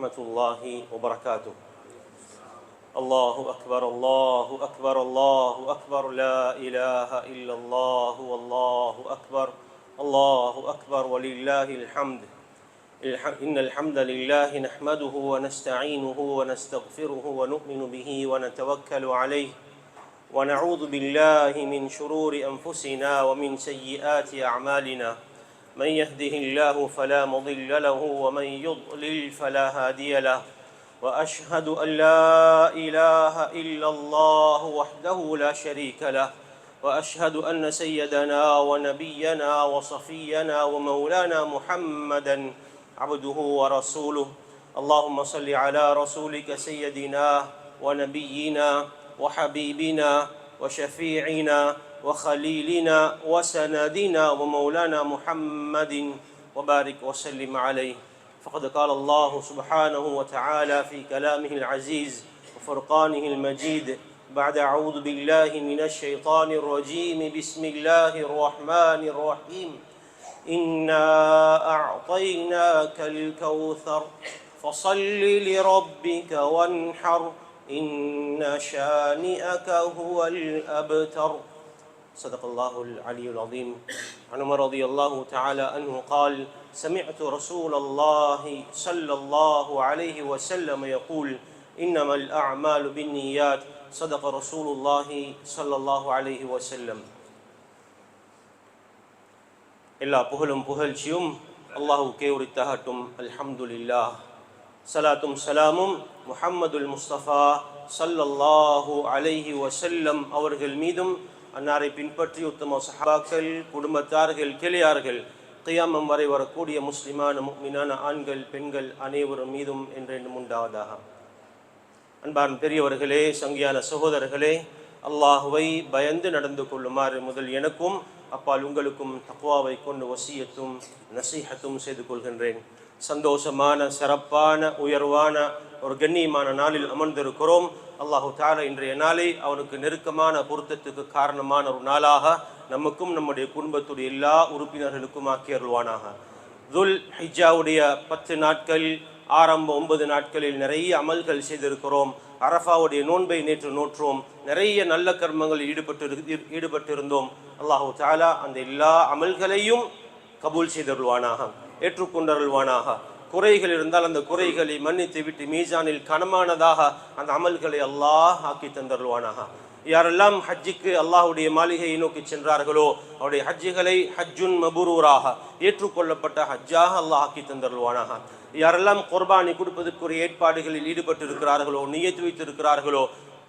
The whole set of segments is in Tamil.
ورحمة الله وبركاته. الله أكبر الله أكبر الله أكبر لا إله إلا الله والله أكبر الله أكبر ولله الحمد. إن الحمد لله نحمده ونستعينه ونستغفره ونؤمن به ونتوكل عليه ونعوذ بالله من شرور أنفسنا ومن سيئات أعمالنا. من يهده الله فلا مضل له ومن يضلل فلا هادي له. وأشهد أن لا إله إلا الله وحده لا شريك له. وأشهد أن سيدنا ونبينا وصفينا ومولانا محمدا عبده ورسوله. اللهم صل على رسولك سيدنا ونبينا وحبيبنا وشفيعنا وخليلنا وسندنا ومولانا محمد وبارك وسلم عليه. فقد قال الله سبحانه وتعالى في كلامه العزيز وفرقانه المجيد بعد أعوذ بالله من الشيطان الرجيم بسم الله الرحمن الرحيم. إنا أعطيناك الكوثر فصل لربك وانحر إن شانئك هو الأبتر. صدق الله العلي العظيم. عن عمر رضي الله تعالى عنه قال: سمعت رسول الله صلى الله عليه وسلم يقول: إنما الأعمال بالنيات. صدق رسول الله صلى الله عليه وسلم. எல்லா புகழும் புகழ்ச்சியும் அல்லாஹ்வுக்கே உரித்தாகட்டும். அல்ஹம்துலில்லாஹ். சலாத்தும் சலாமும் முஹம்மதுல் முஸ்தபா ஸல்லல்லாஹு அலைஹி வஸல்லம் அவர்கள் மீதும், அன்னாரை பின்பற்றி உத்தம சஹாபாக்கள், குடும்பத்தார்கள், கிளையார்கள், கியாமம் வரை வரக்கூடிய முஸ்லிமான முஃமினான ஆண்கள் பெண்கள் அனைவரும் மீதும் என்றென்றும் உண்டாவதாக. அன்பார்ந்த பெரியவர்களே, சங்கியான சகோதரர்களே, அல்லாஹுவை பயந்து நடந்து கொள்ளுமாறு முதல் எனக்கும் அப்பால் உங்களுக்கும் தக்வாவை கொண்டு வசியத்தும் நசீஹத்தும் செய்து கொள்கின்றேன். சந்தோஷமான, சிறப்பான, உயர்வான ஒரு கண்ணியமான நாளில் அமர்ந்திருக்கிறோம். அல்லாஹு தஆலா இன்றைய நாளை அவனுக்கு நெருக்கமான பொருத்தத்துக்கு காரணமான ஒரு நாளாக நமக்கும் நம்முடைய குடும்பத்துடைய எல்லா உறுப்பினர்களுக்கும் ஆக்கி அருள்வானாக. துல் ஹிஜ்ஜாவுடைய 10 நாட்கள், ஆரம்ப 9 நாட்களில் நிறைய அமல்கள் செய்திருக்கிறோம். அரஃபாவுடைய நோன்பை நேற்று நோற்றோம். நிறைய நல்ல கர்மங்களில் ஈடுபட்டிருந்தோம். அல்லாஹு தஆலா அந்த எல்லா அமல்களையும் கபூல் செய்தருள்வானாக, ஏற்றுக்கொண்டருள்வானாக. குறைகள் இருந்தால் அந்த குறைகளை மன்னித்து விட்டு மீசானில் கனமானதாக அந்த அமல்களை அல்லாஹ் ஆக்கி தந்தருள்வானாக. யாரெல்லாம் ஹஜ்ஜுக்கு அல்லாஹுடைய மாளிகையை நோக்கி சென்றார்களோ அவருடைய ஹஜ்ஜுகளை ஹஜ்ஜுன் மபுரூராக, ஏற்றுக்கொள்ளப்பட்ட ஹஜ்ஜாக அல்லாஹ் ஆக்கி தந்தருள்வானாக. யாரெல்லாம் குர்பானி கொடுப்பதற்குரிய ஏற்பாடுகளில் ஈடுபட்டு இருக்கிறார்களோ, நியத்து வைத்திருக்கிறார்களோ,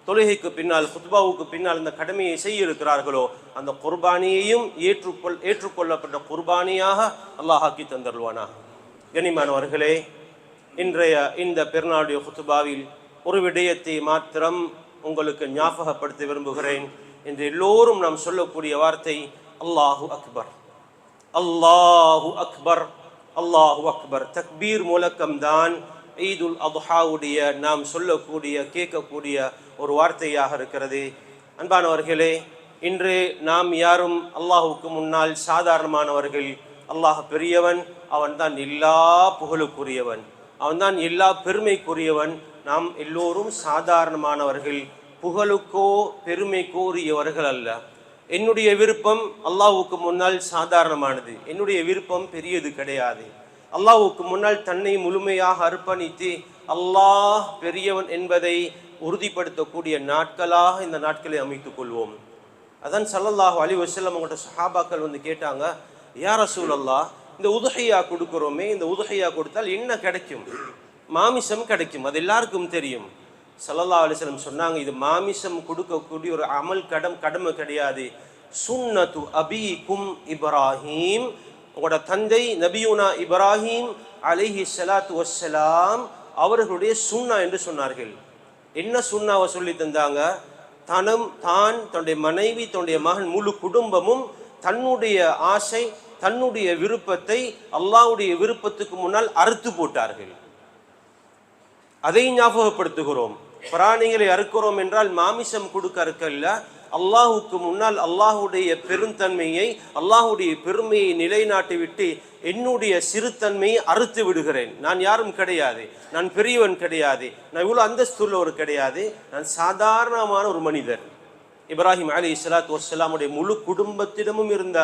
தொழுகைக்கு பின்னால் குத்பாவுக்கு பின்னால் அந்த கடமையை செய்ய இருக்கிறார்களோ, அந்த குர்பானியையும் ஏற்றுக்கொள்ளப்பட்ட குர்பானியாக அல்லாஹ் ஆக்கி தந்தருள்வானாக. கனிமானவர்களே, இன்றைய இந்த பெருநாளுடைய குத்பாவில் ஒரு விடயத்தை மாத்திரம் உங்களுக்கு ஞாபகப்படுத்த விரும்புகிறேன். இன்று எல்லோரும் நாம் சொல்லக்கூடிய வார்த்தை அல்லாஹு அக்பர், அல்லாஹு அக்பர், அல்லாஹு அக்பர். தக்பீர் முழக்கம்தான் ஈதுல் அத்ஹாவுடைய நாம் சொல்லக்கூடிய கேட்கக்கூடிய ஒரு வார்த்தையாக இருக்கிறது. அன்பானவர்களே, இன்று நாம் யாரும் அல்லாஹுக்கு முன்னால் சாதாரணமானவர்கள். அல்லாஹ் பெரியவன், அவன் தான் எல்லா புகழுக்குரியவன், அவன் தான் எல்லா பெருமைக்குரியவன். நாம் எல்லோரும் சாதாரணமானவர்கள், புகழுக்கோ பெருமைக்கோ உரியவர்கள் அல்ல. என்னுடைய விருப்பம் அல்லாஹுக்கு முன்னால் சாதாரணமானது, என்னுடைய விருப்பம் பெரியது கிடையாது. அல்லாஹுக்கு முன்னால் தன்னை முழுமையாக அர்ப்பணித்து அல்லாஹ் பெரியவன் என்பதை உறுதிப்படுத்தக்கூடிய நாட்களாக இந்த நாட்களை அமைத்துக் கொள்வோம். அதான் ஸல்லல்லாஹு அலைஹி வஸல்லம் அவங்களோட சஹாபாக்கள் வந்து கேட்டாங்க, யா ரசூலல்லாஹ், இந்த உதுஹியா கொடுக்கிறோமே, இந்த உதுஹியா கொடுத்தால் என்ன கிடைக்கும்? மாமிசம் கிடைக்கும், அது எல்லாருக்கும் தெரியும். ஸல்லல்லாஹு அலைஹி வஸல்லம் சொன்னாங்க, இது மாமிசம் கொடுக்கக்கூடிய ஒரு அமல் கடமை கிடையாது. சுன்னத்து அபீக்கும் இப்ராஹீம், உங்களோட தந்தை நபியுனா இப்ராஹீம் அலைஹி ஸலாத்து வஸ்ஸலாம் அவர்களுடைய சுன்னா என்று சொன்னார்கள். என்ன சுன்னாவை சொல்லி தந்தாங்க? தான், தன்னுடைய மனைவி, தன்னுடைய மகன், முழு குடும்பமும் தன்னுடைய ஆசை, தன்னுடைய விருப்பத்தை அல்லாஹ்வுடைய விருப்பத்துக்கு முன்னால் அறுத்து போட்டார்கள். அதை ஞாபகப்படுத்துகிறோம். பிராணிகளை அறுக்கிறோம் என்றால் மாமிசம் கொடுக்க அறுக்கல்ல, அல்லாஹுக்கு முன்னால் அல்லாஹுடைய பெருந்தன்மையை அல்லாஹுடைய பெருமையை நிலைநாட்டி விட்டு என்னுடைய சிறுத்தன்மையை அறுத்து விடுகிறேன். நான் யாரும் கிடையாது, நான் பெரியவன் கிடையாது, நான் இவ்வளோ அந்தஸ்துள்ளவர் கிடையாது, நான் சாதாரணமான ஒரு மனிதர். இப்ராஹிம் அலைஹிஸ்ஸலாத்து வஸ்ஸலாமுடைய முழு குடும்பத்திடமும் இருந்த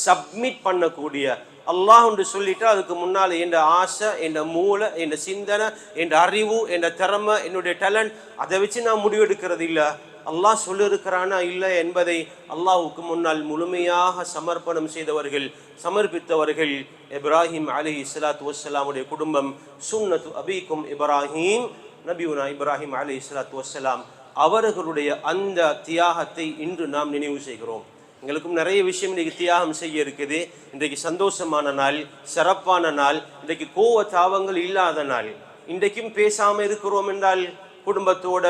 சப்மிட் பண்ணக்கூடிய அல்லாஹ் என்று சொல்லிட்டா அதுக்கு முன்னால் என் ஆசை, என் மூளை, என் சிந்தனை, என் அறிவு, என் திறமை, என்னுடைய டேலண்ட் அதை வச்சு நான் முடிவெடுக்கிறது இல்லை. அல்லாஹ் சொல்லியிருக்கிறானா இல்லை என்பதை அல்லாஹுக்கு முன்னால் முழுமையாக சமர்ப்பணம் செய்தவர்கள், சமர்ப்பித்தவர்கள் இப்ராஹிம் அலைஹிஸ்ஸலாத்து வஸ்ஸலாமுடைய குடும்பம். சுன்னத்து அபீக்கும் இப்ராஹிம், நபியுனா இப்ராஹிம் அலைஹிஸ்ஸலாத்து வஸ்ஸலாம் அவர்களுடைய அந்த தியாகத்தை இன்று நாம் நினைவு செய்கிறோம். எங்களுக்கும் நிறைய விஷயம் இன்றைக்கு தியாகம் செய்ய இருக்குது. இன்றைக்கு சந்தோஷமான நாள், சிறப்பான நாள், இன்றைக்கு கோவ தாவங்கள் இல்லாத நாள். இன்றைக்கும் பேசாமல் இருக்கிறோம் என்றால் குடும்பத்தோட,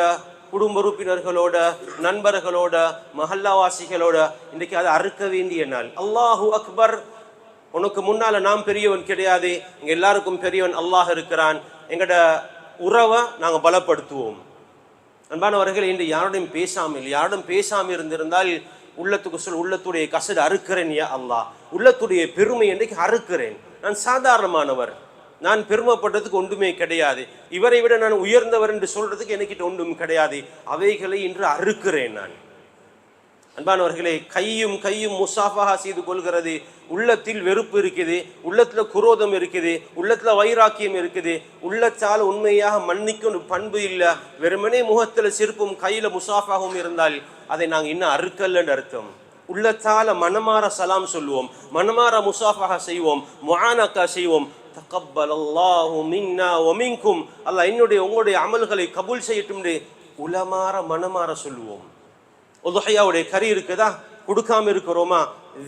குடும்ப உறுப்பினர்களோட, நண்பர்களோட, மஹல்லாவாசிகளோட இன்றைக்கு அதை அறுக்க வேண்டிய நாள். அல்லாஹு அக்பர். உனக்கு முன்னால நாம் பெரியவன் கிடையாது, இங்க எல்லாருக்கும் பெரியவன் அல்லாஹ் இருக்கிறான். எங்கட உறவை நாங்கள் பலப்படுத்துவோம். அன்பானவர்கள், இன்று யாரோடையும் பேசாமல், யாரோடும் பேசாமல் இருந்திருந்தால் உள்ளத்துக்கு உள்ளத்துடைய கசடு அறுக்கிறேன். யா அல்லாஹ், உள்ளத்துடைய பெருமை இன்றைக்கு அறுக்கிறேன். நான் சாதாரணமானவர், நான் பெருமைப்பட்டதுக்கு ஒன்றுமே கிடையாது, இவரை விட நான் உயர்ந்தவர் என்று சொல்றதுக்கு எனக்கிட்ட ஒன்றும் கிடையாது. அவைகளை இன்று அறுக்கிறேன் நான். அன்பானவர்களே, கையும் முசாஃபஹா செய்து கொள்கிறது. உள்ளத்தில் வெறுப்பு இருக்குது, உள்ளத்துல குரோதம் இருக்குது, உள்ளத்துல வைராக்கியம் இருக்குது, உள்ளத்தால் உண்மையாக மன்னிக்கும் பண்பு இல்லை. வெறுமனே முகத்துல சிரிப்பும் கையில முசாஃபாகவும் இருந்தால் அதை நாங்கள் இன்னும் அறுக்கல்லன்னு அர்த்தம். உள்ளத்தால மனமாற சலாம் சொல்லுவோம், மனமாற முசாஃபஹா செய்வோம், முஆனகா செய்வோம். தகப்பலல்லாஹு மின்னா வ மின்கும், அல்லாஹ் என்னுடைய உங்களுடைய அமல்களை கபூல் செய்யட்டும் என்று உலமாற மனமாற சொல்லுவோம். உதுஹியாவுடைய கறி இருக்குதா, கொடுக்காம இருக்கிறோமா?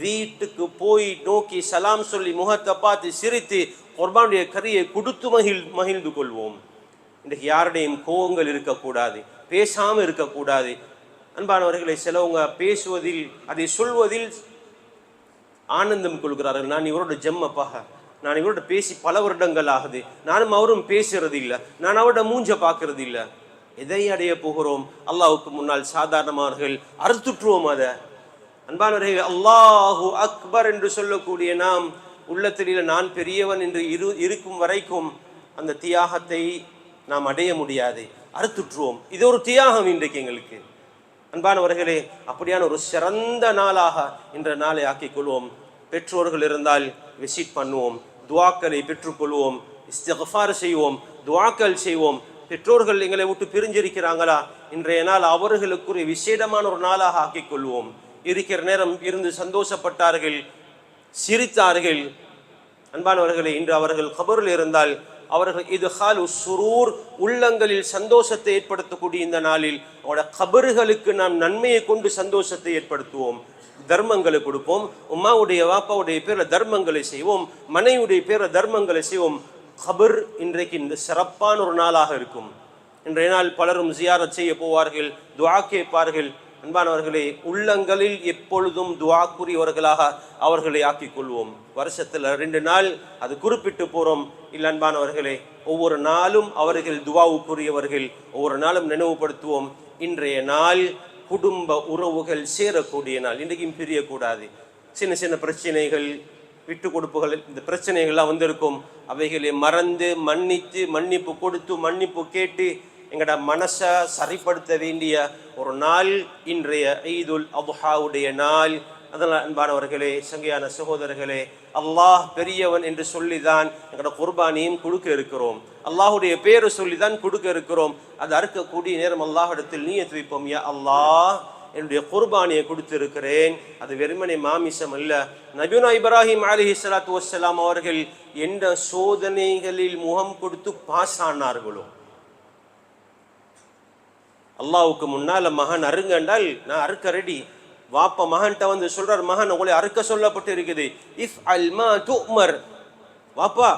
வீட்டுக்கு போய் நோக்கி சலாம் சொல்லி முகத்தை பார்த்து சிரித்து குர்பானுடைய கறியை கொடுத்து மகிழ்ந்து கொள்வோம். இன்றைக்கு யாருடையும் கோவங்கள் இருக்கக்கூடாது, பேசாம இருக்கக்கூடாது. அன்பானவர்களை, சிலவங்க பேசுவதில், அதை சொல்வதில் ஆனந்தம் கொள்கிறார்கள். நான் இவரோட ஜம்மப்பாக, நான் இவரோட பேசி பல வருடங்கள் ஆகுது, நானும் அவரும் பேசுறது இல்லை, நான் அவரோட மூஞ்ச பார்க்கறது இல்லை. எதை அடைய போகிறோம்? அல்லாஹுக்கு முன்னால் சாதாரணமானவர்கள் அறுத்துற்றுவோம். அதை அன்பானவர்கள், அல்லாஹு அக்பர் என்று சொல்லக்கூடிய நாம் உள்ளத்தில் நான் பெரியவன் என்று இருக்கும் வரைக்கும் அந்த தியாகத்தை நாம் அடைய முடியாது, அறுத்துற்றுவோம். இது ஒரு தியாகம் இன்றைக்கு எங்களுக்கு. அன்பானவர்களே, அப்படியான ஒரு சிறந்த நாளாக இன்ற நாளை ஆக்கிக் கொள்வோம். பெற்றோர்கள் இருந்தால் விசிட் பண்ணுவோம், துவாக்களை பெற்றுக்கொள்வோம், இஸ்திக்ஃபார் செய்வோம், துவாக்கள் செய்வோம். பெற்றோர்கள் எங்களை விட்டு பிரிஞ்சிருக்கிறாங்களா, இன்றைய நாள் அவர்களுக்குரிய விசேடமான ஒரு நாளாக ஆக்கிக் கொள்வோம். இருக்கிற நேரம் இருந்து சந்தோஷப்பட்டார்கள், சிரித்தார்கள். அன்பானவர்களை, இன்று அவர்கள் கபரில் இருந்தால் அவர்கள் இத்ஹாலு சுரூர், உள்ளங்களில் சந்தோஷத்தை ஏற்படுத்தக்கூடிய இந்த நாளில் அவரோட கபர்களுக்கு நாம் நன்மையை கொண்டு சந்தோஷத்தை ஏற்படுத்துவோம். தர்மங்களை கொடுப்போம், உம்மாவுடைய வாப்பாவுடைய பேர தர்மங்களை செய்வோம், மனைவியுடைய பேர தர்மங்களை செய்வோம். கபர் இன்றைக்கு இந்த சிறப்பான ஒரு நாளாக இருக்கும். இன்றைய நாள் பலரும் ஜியாரத் செய்ய போவார்கள், துஆ கேட்பார்கள். அன்பானவர்களே, உள்ளங்களில் எப்பொழுதும் துஆக்குரியவர்களாக அவர்களை ஆக்கிக் கொள்வோம். வருஷத்துல 2 நாள் அது குறிப்பிட்டு போறோம் இல்லை அன்பானவர்களே, ஒவ்வொரு நாளும் அவர்கள் துஆவுக்குரியவர்கள், ஒவ்வொரு நாளும் நினைவுபடுத்துவோம். இன்றைய நாள் குடும்ப உறவுகள் சேரக்கூடிய நாள். இன்றைக்கும் பிரியக்கூடாது. சின்ன சின்ன பிரச்சனைகள், விட்டு கொடுப்புகள், இந்த பிரச்சனைகள்லாம் வந்திருக்கும். அவைகளை மறந்து மன்னித்து மன்னிப்பு கொடுத்து மன்னிப்பு கேட்டு எங்கட மனசை சரிப்படுத்த வேண்டிய ஒரு நாள் இன்றைய ஈதுல் அத்ஹாவுடைய நாள். அதனால் அன்பானவர்களே, சங்கையான சகோதரர்களே, அல்லாஹ் பெரியவன் என்று சொல்லிதான் எங்களோட குர்பானியும் கொடுக்க இருக்கிறோம். அல்லாஹுடைய பேரை சொல்லிதான் கொடுக்க இருக்கிறோம். அது அறுக்கக்கூடிய நேரம் அல்லாஹிடத்தில் நியத் வைப்போம். யா அல்லாஹ், என்னுடைய குர்பானியை கொடுத்திருக்கிறேன், அது வெறுமனே மாமிசம் அல்ல. நபியுனா இப்ராஹிம் அலைஹிஸ்ஸலாத்து வஸ்ஸலாம் அவர்கள் எந்த சோதனைகளில் முகம் கொடுத்து பாஸ் ஆனார்களோ, அல்லாஹ்வுக்கு முன்னால மகன் அருங்க என்றால் நான் அறுக்க ரெடி. வாப்பா மகன்கிட்ட வந்து சொல்றார், மகன் உங்களை அறுக்க சொல்லப்பட்டு இருக்குது, இஃப் அல்மா துமர், வாப்பா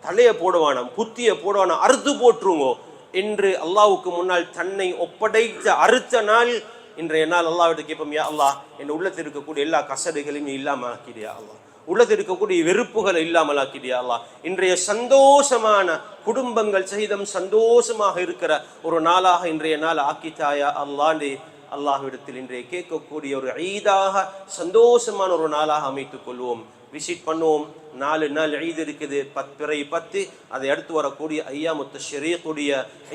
தலையை போடுவானாம், குத்திய போடுவானா, அறுத்து போட்டுருங்கோ என்று அல்லாஹ்வுக்கு முன்னால் தன்னை ஒப்படைத்த அறுத்த நாள் இன்றைய நாள். அல்லாஹ்விட்ட கேட்போம், யா அல்லாஹ், என் உள்ளத்தில் இருக்கக்கூடிய எல்லா கசடுகளையும் இல்லாமல் ஆக்கிடியா அல்லாஹ், உள்ளத்தில் இருக்கக்கூடிய வெறுப்புகளை இல்லாமல் ஆக்கிடியா அல்லாஹ். இன்றைய சந்தோஷமான குடும்பங்கள் சகிதம் சந்தோஷமாக இருக்கிற ஒரு நாளாக இன்றைய நாள் ஆக்கித்தாயா அல்லாண்டு அல்லாஹ்விடத்தில் இன்றைய கேட்கக்கூடிய ஒரு ஈதாக சந்தோஷமான ஒரு நாளாக அமைத்துக் கொள்வோம். விசிட் பண்ணுவோம். 4 நாள் ஈத் இருக்குது, 10 அதை அடுத்து வரக்கூடிய ஐயாமுத் தஷ்ரீக்குடைய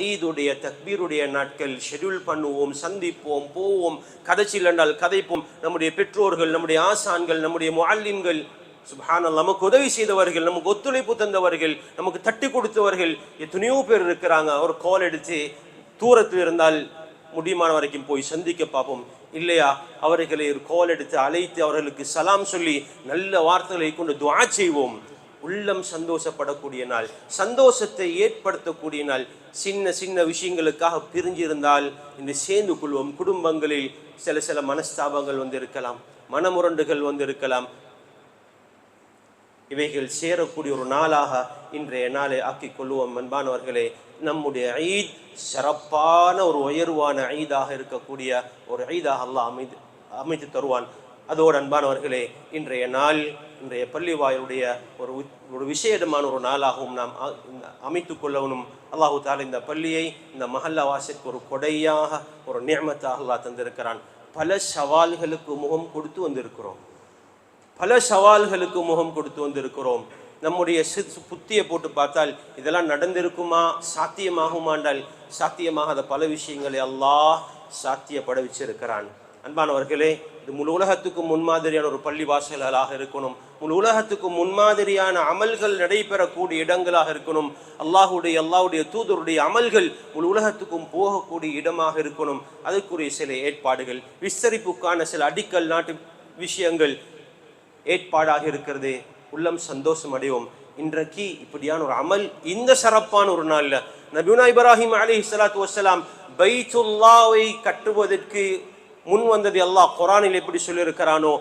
ஈதுடைய தக்பீருடைய நாட்கள் ஷெட்யூல் பண்ணுவோம், சந்திப்போம், போவோம், கதைச்சில் என்றால் கதைப்போம். நம்முடைய பெற்றோர்கள், நம்முடைய ஆசான்கள், நம்முடைய முஅல்லிம்கள் சுப்ஹானல்லாஹ் நமக்கு உதவி செய்தவர்கள், நமக்கு ஒத்துழைப்பு தந்தவர்கள், நமக்கு தட்டி கொடுத்தவர்கள் எத்தனையோ பேர் இருக்கிறாங்க. ஒரு கால் எடுத்து தூரத்தில் இருந்தால் முடியுமான வரைக்கும் போய் சந்திக்க பார்ப்போம். இல்லையா அவர்களை ஒரு கால் எடுத்து அழைத்து அவர்களுக்கு சலாம் சொல்லி நல்ல வார்த்தைகளை கொண்டு துஆ செய்வோம். உள்ளம் சந்தோஷப்படக்கூடிய நாள், சந்தோஷத்தை ஏற்படுத்தக்கூடிய நாள். சின்ன சின்ன விஷயங்களுக்காக பிரிஞ்சிருந்தால் இன்று சேர்ந்து கொள்வோம். குடும்பங்களில் சில மனஸ்தாபங்கள் இருக்கலாம், மனமுரண்டுகள் இருக்கலாம். இவைகள் சேரக்கூடிய ஒரு நாளாக இன்றைய நாளை ஆக்கிக் கொள்வோம். அன்பானவர்களே, நம்முடைய ஈத் சிறப்பான ஒரு உயர்வான ஈதாக இருக்கக்கூடிய ஒரு ஈதாக அல்லாஹ் அமைத்து தருவான். அதோடு அன்பானவர்களே, இன்றைய நாள் இன்றைய பள்ளி வாயிலுடைய ஒரு விசேடமான ஒரு நாளாகவும் நாம் அமைத்து கொள்ளவும் அல்லாஹு தஆலா இந்த பள்ளியை இந்த மஹல்லா வாசிற்கு ஒரு கொடையாக ஒரு நிஅமத்தாக அல்லாஹ் தந்திருக்கிறான். பல சவால்களுக்கு முகம் கொடுத்து வந்திருக்கிறோம். நம்முடைய புத்தியை போட்டு பார்த்தால் இதெல்லாம் நடந்திருக்குமா, சாத்தியமாகுமாண்டால் சாத்தியமாகாத பல விஷயங்களை அல்லாஹ் சாத்தியப்பட வச்சிருக்கிறான். அன்பானவர்களே, இது முழு உலகத்துக்கும் முன்மாதிரியான ஒரு பள்ளி வாசல்களாக இருக்கணும். முழு உலகத்துக்கும் முன்மாதிரியான அமல்கள் நடைபெறக்கூடிய இடங்களாக இருக்கணும். அல்லாஹுடைய தூதருடைய அமல்கள் முழு உலகத்துக்கும் போகக்கூடிய இடமாக இருக்கணும். அதுக்குரிய சில ஏற்பாடுகள், விஸ்தரிப்புக்கான சில அடிக்கல் நாட்டு விஷயங்கள் ஏற்பாடாக இருக்கிறது. உள்ளம் சந்தோஷம் அடைவோம். இன்றைக்கு இப்படியான ஒரு அமல் இந்த சிறப்பான ஒரு நாள்ல நபியுனா இப்ராஹிம் அலைஹிஸ்ஸலாத்து வஸ்ஸலாம் பைத்துல்லாவை கட்டுவதற்கு முன் வந்தது அல்லாஹ் குர்ஆனில் எப்படி சொல்லியிருக்கிறானோ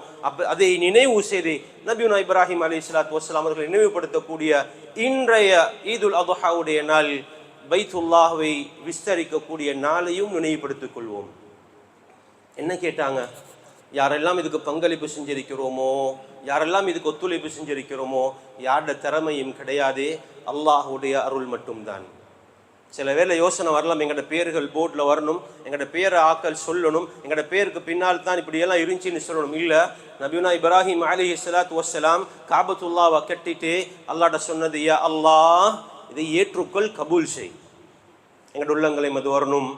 அதை நினைவு செய்து நபியுனா இப்ராஹிம் அலைஹிஸ்ஸலாத்து வஸ்ஸலாம் அவர்கள் நினைவுபடுத்தக்கூடிய இன்றைய ஈதுல் அத்ஹாவுடைய நாள் பைத்துல்லாவை விஸ்தரிக்கக்கூடிய நாளையும் நினைவுபடுத்திக் கொள்வோம். என்ன கேட்டாங்க? யாரெல்லாம் இதுக்கு பங்களிப்பு செஞ்சிருக்கிறோமோ, யாரெல்லாம் இதுக்கு ஒத்துழைப்பு செஞ்சிருக்கிறோமோ, யாரோட திறமையும் கிடையாது, அல்லாஹுடைய அருள் மட்டும்தான். சில வேளை யோசனை வரலாம், எங்களோட பேர்கள் போர்டில் வரணும், எங்களோட பேரை ஆக்கள் சொல்லணும், எங்களோட பேருக்கு பின்னால் தான் இப்படியெல்லாம் இருந்துச்சின்னு சொல்லணும். இல்லை, நபியுனா இப்ராஹிம் அலைஹிஸ்ஸலாத்து வஸ்ஸலாம் காபத்துல்லாவை கட்டிட்டு அல்லாஹ்ட சொன்னது, யா அல்லாஹ் இதை ஏற்றுக்கொள், கபூல் செய், எங்களோட உள்ளங்களை அது வரணும்.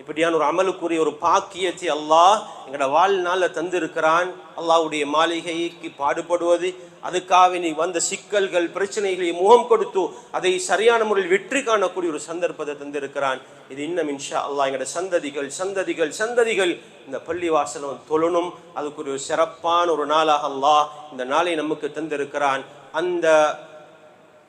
இப்படியான ஒரு அமலுக்குரிய ஒரு பாக்கியத்தை அல்லாஹ் எங்களோட வாழ்நாளில் தந்திருக்கிறான். அல்லாஹ்வுடைய மாளிகைக்கு பாடுபடுவது, அதுக்காக நீ வந்த சிக்கல்கள் பிரச்சனைகளை முகம் கொடுத்து அதை சரியான முறையில் வெற்றி காணக்கூடிய ஒரு சந்தர்ப்பத்தை தந்திருக்கிறான். இது இன்னும் இன்ஷா அல்லாஹ் எங்களோட சந்ததிகள் இந்த பள்ளி வாசலம் தொழணும். அதுக்குரிய ஒரு சிறப்பான ஒரு நாளாக அல்லாஹ் இந்த நாளை நமக்கு தந்திருக்கிறான். அந்த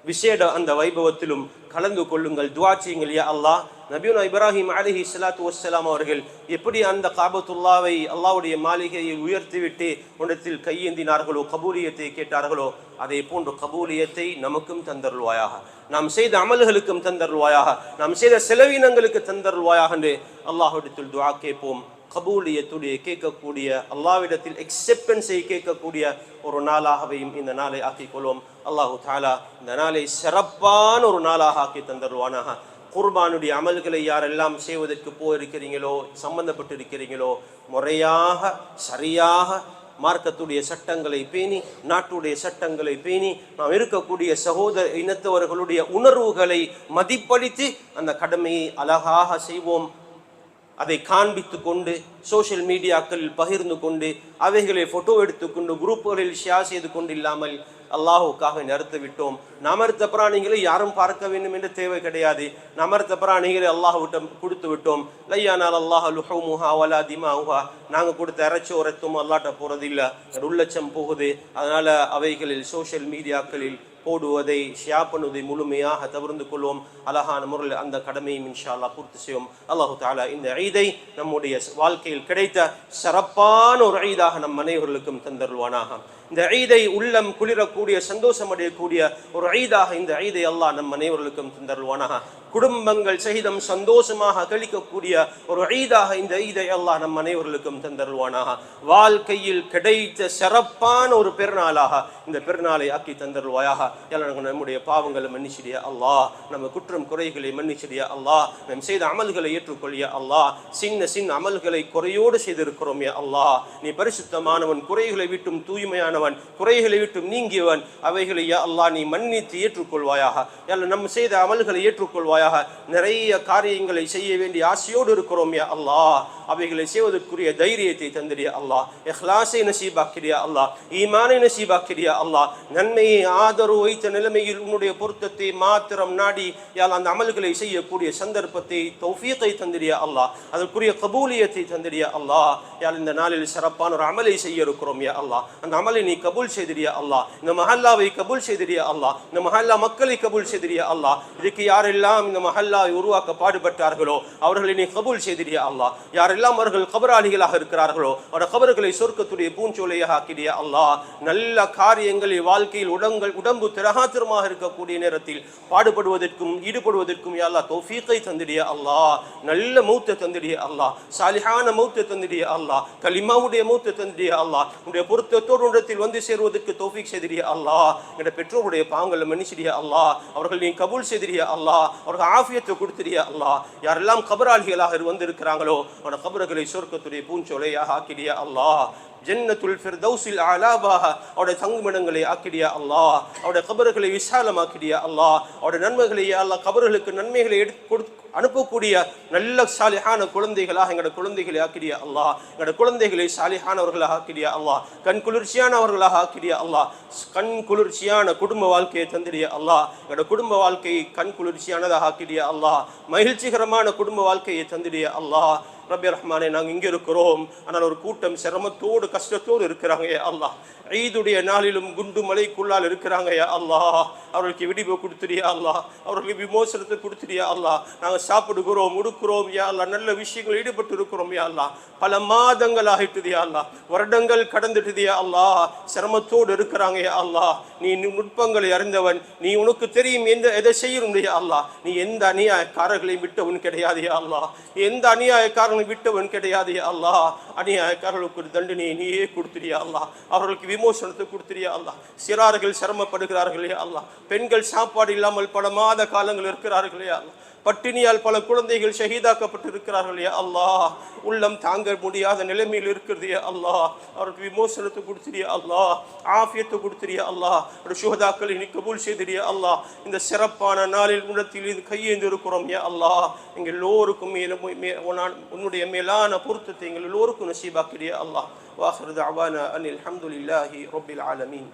விசேட அந்த வைபவத்திலும் கலந்து கொள்ளுங்கள், துஆ செய்யுங்கள். யா அல்லாஹ், நபியுனா இப்ராஹிம் அலைஹிஸ்ஸலாத்து வஸ்ஸலாம் அவர்கள் எப்படி அந்த காபத்துல்லாவை அல்லாஹ்வுடைய மாளிகையை உயர்த்திவிட்டு உன்னிடத்தில் கையேந்தினார்களோ, கபூலியத்தை கேட்டார்களோ, அதே போன்ற கபூலியத்தை நமக்கும் தந்தருள்வாயாக, நாம் செய்த அமல்களுக்கும் தந்தருள்வாயாக, நாம் செய்த செலவினங்களுக்கு தந்தருள்வாயாக என்று அல்லாஹ்விடத்தில் துஆ கேட்போம். கபூலியத்துடைய கேட்கக்கூடிய, அல்லாஹ்விடத்தில் எக்ஸெப்டன்ஸை கேட்கக்கூடிய ஒரு நாளாகவையும் இந்த நாளை ஆக்கிக் கொள்வோம். அல்லாஹு தஆலா இந்த நாளை சிறப்பான ஒரு நாளாக ஆக்கி தந்தருவானாக. குர்பானுடைய அமல்களை யாரெல்லாம் செய்வதற்கு போயிருக்கிறீங்களோ, சம்பந்தப்பட்டிருக்கிறீங்களோ, முறையாக சரியாக மார்க்கத்துடைய சட்டங்களை பேணி, நாட்டுடைய சட்டங்களை பேணி, நாம் இருக்கக்கூடிய சகோதர இனத்தவர்களுடைய உணர்வுகளை மதிப்பளித்து அந்த கடமையை அழகாக செய்வோம். அதை காண்பித்து கொண்டு சோஷியல் மீடியாக்களில் பகிர்ந்து கொண்டு அவைகளை ஃபோட்டோ எடுத்துக்கொண்டு குரூப்புகளில் ஷேர் செய்து கொண்டு இல்லாமல் அல்லாஹுக்காக நிறுத்தி விட்டோம். நமர்த்த பிராணிகளை யாரும் பார்க்க வேண்டும் என்று தேவை கிடையாது. நமர்த்த பிராணிகளை அல்லாஹ்விட்டம் கொடுத்து விட்டோம். லையானால் அல்லாஹ் லுஹூமுஹா வலா திமாஹா, நாங்கள் கொடுத்த இறைச்சோரத்தும் அல்லாட்ட போகிறது இல்லை, உள்ளச்சம் போகுது. அதனால அவைகளில் சோஷியல் மீடியாக்களில் போடுவதை ஷேர் பண்ணுவதை முழுமையாக தவிர்த்து கொள்வோம். அழகான முறையில் அந்த கடமையும் இன்ஷா அல்லாஹ் பூர்த்தி செய்வோம். அல்லாஹு தஆலா இந்த ஈதை நம்முடைய வாழ்க்கையில் கிடைத்த சிறப்பான ஒரு ஈதாக நம் அனைவர்களுக்கும் தந்தருள்வானாக. இந்த ஈதை உள்ளம் குளிரக்கூடிய சந்தோஷம் அடையக்கூடிய ஒரு ஈதாக இந்த ஈதை அல்லாஹ் நம் அனைவர்களுக்கும் தந்தருள்வானாக. குடும்பங்கள் சகிதம் சந்தோஷமாக கழிக்கக்கூடிய ஒரு ஈதாக இந்த ஈதை அல்லாஹ் நம் அனைவர்களுக்கும் தந்தருள்வானாக. வாழ்க்கையில் கிடைத்த சிறப்பான ஒரு பெருநாளாக இந்த பெருநாளை ஆக்கி தந்தருள்வாயாக. நம்முடைய பாவங்களை மன்னிச்சிடியா அல்லாஹ், நம்ம குற்றம் குறைகளை மன்னிச்சிடியா அல்லாஹ், நம் செய்த அமல்களை ஏற்றுக்கொள்ளியா அல்லாஹ். சின்ன அமல்களை குறையோடு செய்திருக்கிறோம் யா அல்லாஹ். நீ பரிசுத்தமானவன், குறைகளை விட்டும் தூய்மையானவன், குறைகளை விட்டும் நீங்கியவன். அவைகளை யா அல்லாஹ் நீ மன்னித்து ஏற்றுக்கொள்வாயாக. நம்ம செய்த அமல்களை ஏற்றுக்கொள்வாயாக. நிறைய காரியங்களை செய்ய வேண்டிய ஆசையோடு இருக்கிறோம் யா அல்லாஹ். அவைகளை செய்வதற்குரிய தைரியத்தை தந்திரியா அல்லாஹ். இஹ்லாஸை நசீபாக்கிறியா அல்லாஹ், ஈமானை நசீபாக்கிறியா அல்லாஹ். நன்மையை ஆதரவு வைத்த நிலைமையில் உன்னுடைய பொருத்தத்தை மாத்திரம் நாடி யால் அந்த அமல்களை செய்யக்கூடிய சந்தர்ப்பத்தை தௌஃபீகை தந்திரியா அல்லாஹ், அதற்குரிய கபூலியத்தை தந்திரியா அல்லாஹ். யால் இந்த நாளில் சிறப்பான ஒரு அமலை செய்ய இருக்கிறோம் யா அல்லாஹ். அந்த அமலை நீ கபூல் செய்திரியா அல்லாஹ். இந்த மஹல்லாவை கபூல் செய்திரியா அல்லாஹ். இந்த மஹல்லா மக்களை கபூல் செய்திரியா அல்லாஹ். இதுக்கு யாரெல்லாம் இந்த மஹல்லாவை உருவாக்க பாடுபட்டார்களோ அவர்களை நீ கபூல் செய்திரியா அல்லாஹ். யாரெல்லாம் அவர்கள் கபராளிகளாக இருக்கிறார்களோ அவருடைய கபர்களை சொர்க்கத்துடைய பூஞ்சோலையாக ஆக்கிடியா அல்லாஹ். நல்ல காரியங்களை வாழ்க்கையில் உடம்பு திரகாத்திரமாக இருக்கக்கூடிய நேரத்தில் பாடுபடுவதற்கும் ஈடுபடுவதற்கும் யா அல்லாஹ் தௌஃபீகை தந்திரியா அல்லாஹ். நல்ல மௌத்தை தந்திரியா அல்லாஹ், சாலிஹான மௌத்தை தந்திரியா அல்லாஹ், கலிமாவுடைய மௌத்தை தந்திரியா அல்லாஹ். உன்னுடைய பொருத்தத்தோடு இடத்தில் வந்து சேருவதற்கு தௌஃபீக் செய்திரியா அல்லாஹ். எங்களுடைய பெற்றோருடைய பாவங்களை மன்னிச்சிடியா அல்லாஹ். அவர்கள் நீ கபூல் செய்திரியா அல்லாஹ். அவர்கள் ஆஃபியத்தை கொடுத்திரியா அல்லாஹ். யாரெல்லாம் கபராளிகளாக வந்திருக்கிறாங்களோ அவருடைய கபர்களை சொர்க்கத்துடைய பூஞ்சோலையாக ஆக்கிடியா அல்லாஹ். ஜன்னத்துல் ஃபிர்தௌஸில் அலாபாக அவருடைய தங்குமிடங்களை ஆக்கிடியா அல்லாஹ். அவருடைய கபர்களை விசாலமாக்கிடியா அல்லாஹ். அவருடைய நன்மைகளை அல்லாஹ், கபர்களுக்கு நன்மைகளை அனுப்பக்கூடிய நல்ல சாலிஹான குழந்தைகளாக எங்களோட குழந்தைகளை ஆக்கிடியா அல்லாஹ். எங்களோட குழந்தைகளை சாலிஹானவர்களாக ஆக்கிடியா அல்லாஹ். கண் குளிர்ச்சியானவர்களாக ஆக்கிடியா அல்லாஹ். கண் குளிர்ச்சியான குடும்ப வாழ்க்கையை தந்திரியா அல்லாஹ். எங்களோட குடும்ப வாழ்க்கையை கண் குளிர்ச்சியானதாக ஆக்கிடியா அல்லாஹ். மகிழ்ச்சிகரமான குடும்ப வாழ்க்கையை தந்திரியா அல்லாஹ். ரப்பி ரஹ்மானே, நாங்கள் இங்கே இருக்கிறோம், ஆனால் ஒரு கூட்டம் சிரமத்தோடு கஷ்டத்தோடு இருக்கிறாங்க யா அல்லாஹ். ஈதுடைய நாளிலும் குண்டு மலைக்குள்ளால் இருக்கிறாங்க யா அல்லாஹ். அவர்களுக்கு விடிவு கொடுத்துறியா அல்லாஹ், அவர்களுக்கு விமோசனத்தை கொடுத்துறியா அல்லாஹ். நாங்கள் சாப்பிடுகிறோம், உடுக்கிறோம் யா அல்லாஹ், நல்ல விஷயங்கள் ஈடுபட்டு இருக்கிறோம் யா அல்லாஹ். பல மாதங்கள் ஆகிட்டுது யா அல்லாஹ், வருடங்கள் கடந்துட்டுது யா அல்லாஹ். சிரமத்தோடு இருக்கிறாங்க யா அல்லாஹ். நீ நுட்பங்களை அறிந்தவன், நீ உனக்கு தெரியும் எதை செய்யணும் யா அல்லாஹ். நீ எந்த அநியாயக்காரர்களையும் விட்டவன் கிடையாது யா அல்லாஹ். எந்த அநியாயக்காரர்கள் விட்டவன் கிடையாது யா அல்லாஹ். அநியாயக்காரர்களுக்கு ஒரு தண்டனையை நீயே கொடுத்துறியா அல்லாஹ். அவர்களுக்கு விமோசனத்தை கொடுத்துறியா அல்லாஹ். சிறார்கள் சிரமப்படுகிறார்களே அல்லாஹ். பெண்கள் சாப்பாடு இல்லாமல் பல மாத காலங்கள் இருக்கிறார்களே அல்லாஹ். பட்டினியால் பல குழந்தைகள் ஷஹீதாக்கப்பட்டு இருக்கிறார்கள் யா அல்லாஹ். உள்ளம் தாங்க முடியாத நிலைமையில் இருக்கிறது யா அல்லாஹ். அவருக்கு விமோசனத்தை கொடுத்துறியா அல்லாஹ், ஆஃபியத்தை கொடுத்துறியா அல்லாஹ். சுஹதாக்களை நீ கபூல் செய்திரியா அல்லாஹ். இந்த சிறப்பான நாளில் உன்னத்தில் இது கையேந்து இருக்கிறோம் யா அல்லாஹ். எங்கள் எல்லோருக்கும் உன்னுடைய மேலான பொருத்தத்தை எங்கள் எல்லோருக்கும் நசீபாக்கிறியா அல்லாஹ். வாஹிரு தஅவானா அனில் ஹம்துலில்லாஹி ரப்பில் ஆலமீன்.